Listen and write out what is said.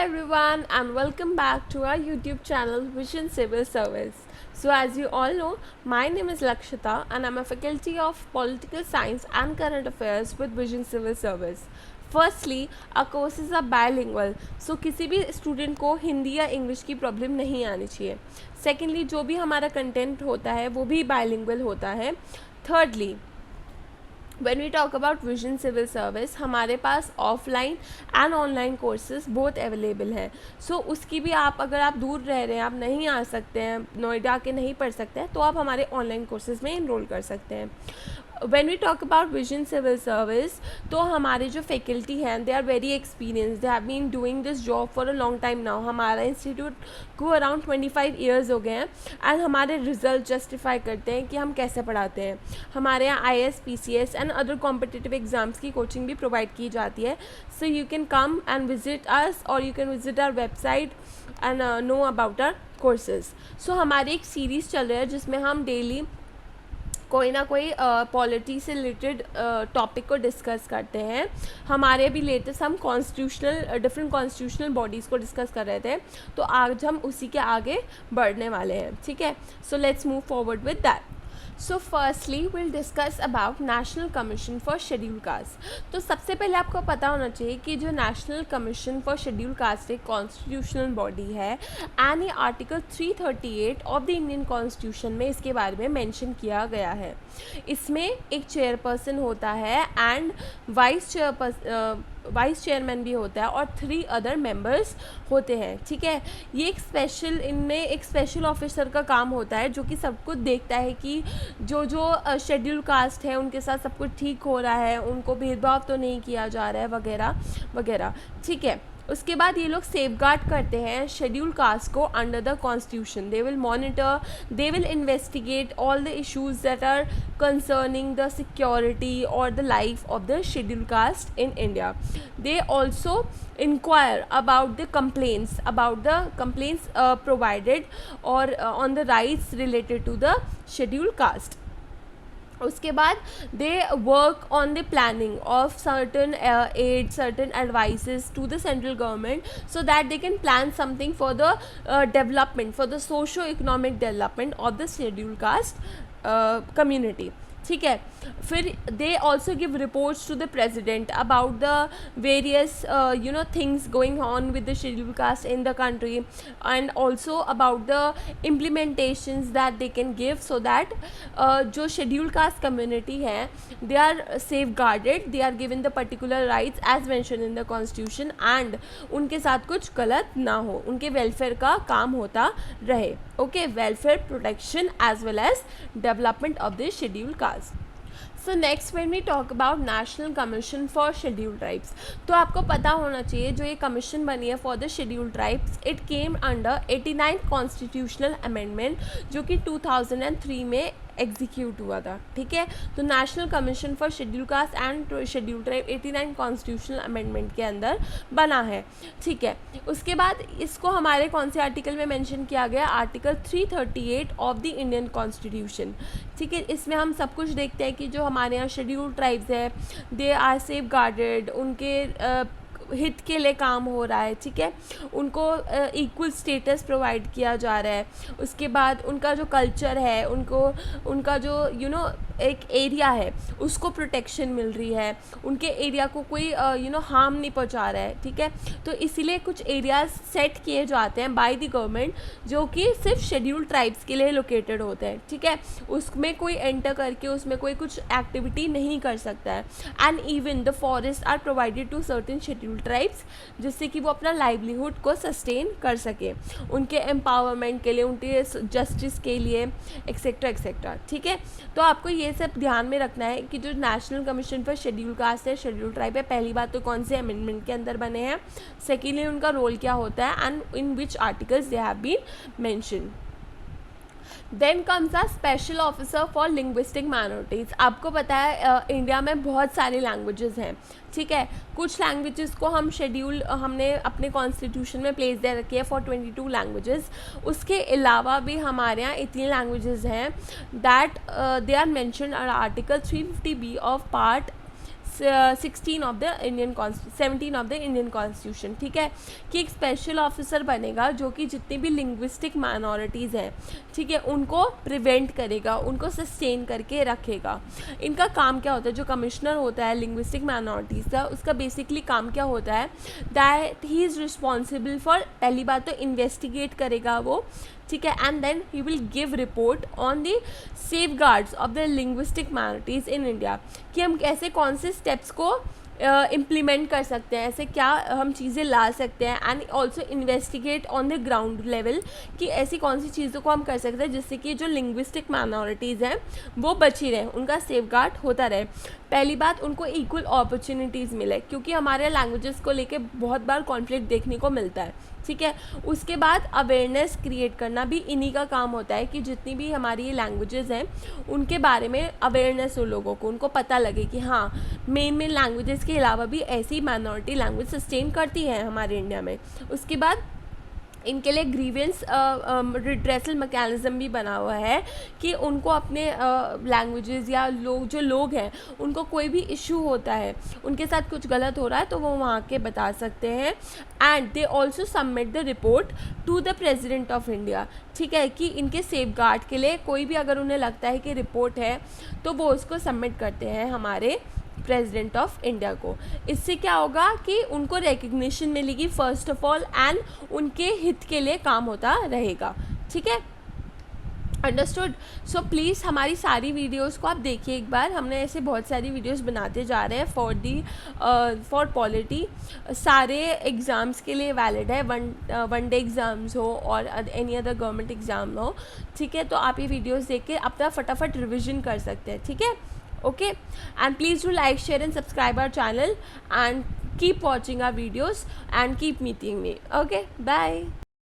everyone and welcome back to our YouTube channel Vision Civil Service. So as you all know, my name is Lakshita and I'm a faculty of Political Science and Current Affairs with Vision Civil Service. Firstly, our courses are bilingual, so किसी भी student को हिंदी या English की problem नहीं आनी चाहिए. Secondly, जो भी हमारा कंटेंट होता है वो भी बाइलिंगुअल होता है. Thirdly, when we talk about Vision Civil Service, हमारे पास offline and online courses both available हैं. सो उसकी भी अगर आप दूर रह रहे हैं, आप नहीं आ सकते हैं, नोएडा के नहीं पढ़ सकते हैं, तो आप हमारे ऑनलाइन कोर्सेज में इनरोल कर सकते हैं. when we talk about Vision Civil Service, तो हमारे जो फैकल्टी हैं they are very experienced, they have been doing this job for a long time now. हमारा इंस्टीट्यूट को अराउंड 25 ईयर्स हो गए हैं एंड हमारे रिजल्ट जस्टिफाई करते हैं कि हम कैसे पढ़ाते हैं. हमारे यहाँ IAS, PCS and other competitive exams की कोचिंग भी प्रोवाइड की जाती है. So you can come and visit us और you can visit our website and know about our courses. So हमारी एक सीरीज़ चल रही है जिसमें हम डेली कोई ना कोई पॉलिटी से रिलेटेड टॉपिक को डिस्कस करते हैं. हमारे भी लेटेस्ट हम डिफरेंट कॉन्स्टिट्यूशनल बॉडीज़ को डिस्कस कर रहे थे, तो आज हम उसी के आगे बढ़ने वाले हैं. ठीक है, so let's move forward with that. So firstly will discuss about national commission for schedule caste. तो सबसे पहले आपको पता होना चाहिए कि जो national commission for schedule caste एक कॉन्स्टिट्यूशनल बॉडी है एंड ये article 338 of the Indian constitution में इसके बारे में मेंशन किया गया है. इसमें एक चेयरपर्सन होता है एंड वाइस चेयरमैन भी होता है और 3 अदर मेंबर्स होते हैं. ठीक है, ये इनमें एक स्पेशल ऑफिसर का काम होता है जो कि सब कुछ देखता है कि जो शेड्यूल कास्ट है उनके साथ सब कुछ ठीक हो रहा है, उनको भेदभाव तो नहीं किया जा रहा है वगैरह वगैरह. ठीक है, उसके बाद ये लोग सेफगार्ड करते हैं शेड्यूल कास्ट को under the constitution. They will monitor, they will investigate all the issues that are concerning the security और the life of the schedule caste in India. They also inquire about the complaints provided or on the rights related to the scheduled caste. उसके बाद they work on the planning of certain ad, certain advices to the central government so that they can plan something for the development, for the socio economic development of the schedule caste community. ठीक है, फिर they also give reports to the president about the various things going on with the schedule caste in the country and also about the implementations that they can give so that जो schedule caste community है they are safe guarded, they are given the particular rights as mention in the constitution and उनके साथ कुछ गलत ना हो, उनके welfare का काम होता रहे. Okay, welfare protection as well as development of the schedule caste. So next when we talk about National Commission for Scheduled Tribes, तो आपको पता होना चाहिए जो ये कमीशन बनी है for the scheduled tribes, it came under 89th constitutional amendment जो कि 2003 में एग्जीक्यूट हुआ था. ठीक है, तो national commission for schedule caste and schedule tribe 89 constitutional amendment के अंदर बना है. ठीक है, उसके बाद इसको हमारे कौन से आर्टिकल में मेंशन किया गया, article 338 of the Indian constitution. ठीक है, इसमें हम सब कुछ देखते हैं कि जो हमारे यहाँ शेड्यूल ट्राइब्स है दे आर सेफ गार्डेड, उनके हित के लिए काम हो रहा है. ठीक है, उनको इक्वल स्टेटस प्रोवाइड किया जा रहा है. उसके बाद उनका जो कल्चर है, उनका जो एक एरिया है उसको प्रोटेक्शन मिल रही है, उनके एरिया को कोई हार्म नहीं पहुंचा रहा है. ठीक है, तो इसीलिए कुछ एरियाज सेट किए जाते हैं बाय द गवर्नमेंट जो कि सिर्फ शेड्यूल ट्राइब्स के लिए लोकेटेड होते हैं. ठीक है, उसमें कोई एंटर करके उसमें कोई कुछ एक्टिविटी नहीं कर सकता है. And even the forest are provided to certain schedule tribes जिससे कि वो अपना लाइवलीहुड को सस्टेन कर सके, उनके एम्पावरमेंट के लिए, उनके जस्टिस के लिए एक्सेट्रा एक्सेट्रा. ठीक है, तो आपको ये सब ध्यान में रखना है कि जो national commission for schedule caste है, शेड्यूल ट्राइब है, पहली बात तो कौन से अमेंडमेंट के अंदर बने हैं, सेकेंडली उनका रोल क्या होता है and in which articles they have been mention. Then comes a special officer for linguistic minorities. आपको पता है इंडिया में बहुत सारी लैंग्वेजेस हैं. ठीक है, कुछ लैंग्वेजेस को हमने अपने कॉन्स्टिट्यूशन में प्लेस दे रखी है फॉर 22 लैंग्वेजेस. उसके अलावा भी हमारे यहाँ इतनी लैंग्वेजेस हैं that they are mentioned article 350B of part 17 of the Indian constitution, ठीक है, कि एक स्पेशल ऑफिसर बनेगा जो कि जितनी भी लिंग्विस्टिक माइनॉरिटीज़ हैं, ठीक है, उनको प्रिवेंट करेगा, उनको सस्टेन करके रखेगा। इनका काम क्या होता है, जो कमिश्नर होता है लिंग्विस्टिक माइनॉरिटीज़ का, उसका बेसिकली काम क्या होता है, that he is responsible for, पहली बात तो इन्वेस्टिगेट करेगा वो, ठीक है, and then he will give report on the safe guards of the linguistic minorities in India, कि हम कैसे कौन से स्टेप्स को इम्प्लीमेंट कर सकते हैं, ऐसे क्या हम चीज़ें ला सकते हैं, and also investigate on the ground level कि ऐसी कौन सी चीज़ों को हम कर सकते हैं जिससे कि जो लिंग्विस्टिक माइनॉरिटीज़ हैं वो बची रहें, उनका सेफ गार्ड होता रहे। पहली बात, उनको इक्वल अपॉर्चुनिटीज़ मिले, क्योंकि हमारे लैंग्वेजेस को लेके बहुत बार कॉन्फ्लिक्ट देखने को मिलता है, ठीक है। उसके बाद अवेयरनेस क्रिएट करना भी इन्हीं का काम होता है, कि जितनी भी हमारी ये लैंग्वेजेस हैं उनके बारे में अवेयरनेस हो लोगों को, उनको पता लगे कि हाँ मेन लैंग्वेजेस के अलावा भी ऐसी माइनॉरिटी लैंग्वेज सस्टेन करती है हमारे इंडिया में। उसके बाद इनके लिए ग्रीवेंस रिड्रेसल मैकेनिज़्म भी बना हुआ है, कि उनको अपने लैंग्वेजेस या जो लोग हैं उनको कोई भी इशू होता है, उनके साथ कुछ गलत हो रहा है तो वो वहाँ के बता सकते हैं। And they also submit the report to the president of India, ठीक है, कि इनके सेफ गार्ड के लिए कोई भी अगर उन्हें लगता है कि रिपोर्ट है तो वो उसको सबमिट करते हैं हमारे प्रेसिडेंट ऑफ इंडिया को। इससे क्या होगा कि उनको रिकग्निशन मिलेगी फर्स्ट ऑफ ऑल, एंड उनके हित के लिए काम होता रहेगा, ठीक है, अंडरस्टूड। सो प्लीज़ हमारी सारी वीडियोस को आप देखिए एक बार, हमने ऐसे बहुत सारी वीडियोस बनाते जा रहे हैं फॉर पॉलिटी, सारे एग्ज़ाम्स के लिए वैलिड है, वन डे एग्ज़ाम्स हो और एनी अदर गवर्नमेंट एग्ज़ाम हो, ठीक है। तो आप ये वीडियोस देख के अपना फटाफट रिविज़न कर सकते हैं, ठीक है, okay, and please do like, share and subscribe our channel and keep watching our videos and keep meeting me. Okay, bye.